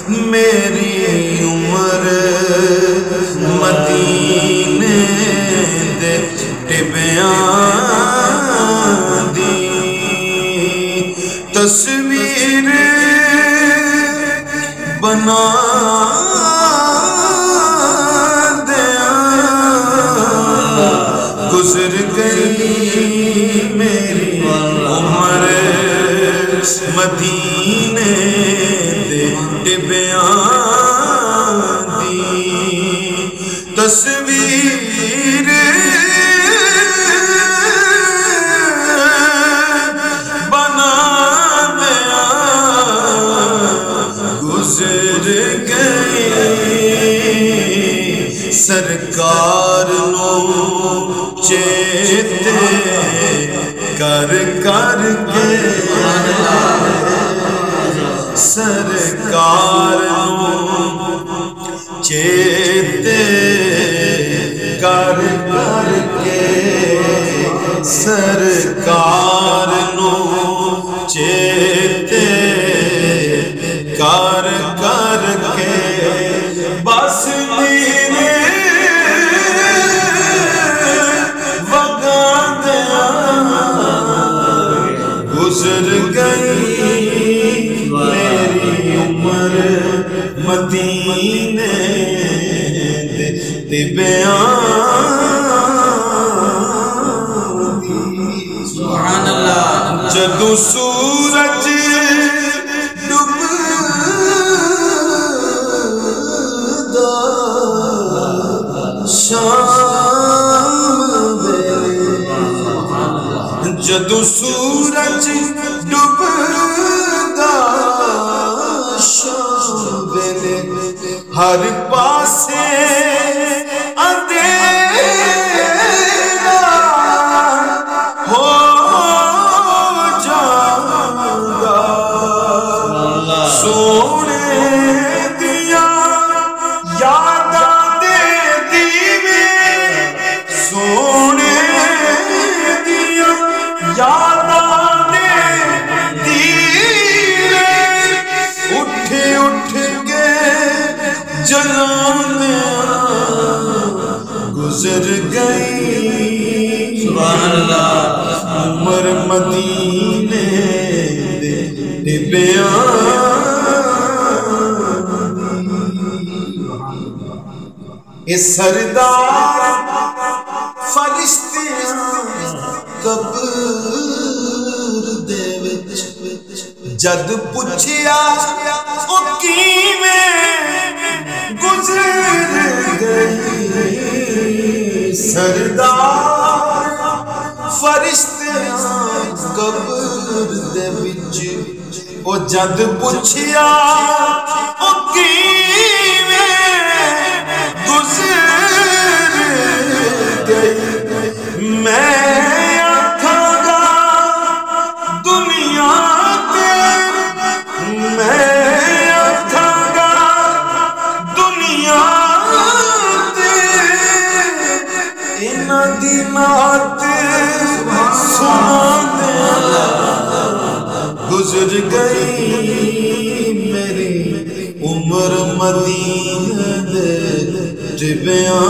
میری عمر مدینے دے ٹبیاں دی تصویر بنا دیا گزر گئی میری عمر مدینے دے ٹبیاں دی تصویر بنا دیا گزر گئی سرکار نو چیتے کر کر کے سرکار نو چیتے کر کر کے سرکار نو چیتے کر کر کے بس میرے وگا دیا گزر گئی میری عمر مدینے دے ٹبیاں دی سبحان اللہ جدو سورج ڈبدا شام ویلے جدو سورج ڈبدا شام ویلے ہر پاسے اندھیرا ہو جاتا سونے دیا یاداں دے دیوے سونے دیا یاداں دے دیوے اٹھ اٹھ کے جلانے گزر گئی سبحان اللہ عمر مدینے دے ٹبیاں اے سردار فرشتیاں قبر دے وچ جد پوچھیا او کیویں گزر گئی سردار فرشتیاں قبر دے وچ او جد پوچھیا او کیویں گزر گئی میں آکھاں گا دنیا تے میں آکھاں گا دنیا تے انہاں دی نعت سنا دیا گزر گئی میری عمر مدینے دے ٹبیاں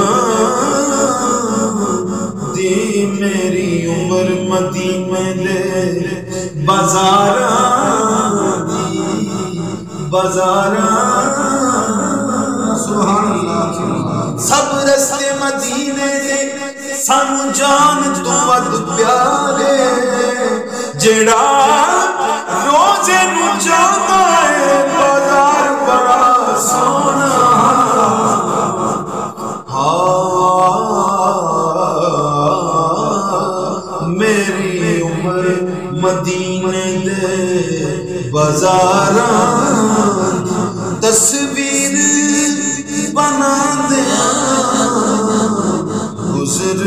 دی میری عمر مدینے دے بازاراں دی بازاراں سبحان اللہ سب رستے مدینے دے سانو جان تو ود پیارے جڑا روزے نو جاتا ہے بازار بڑا سونا میری مدینے دے بازاراں تصویر بنا دیا گزر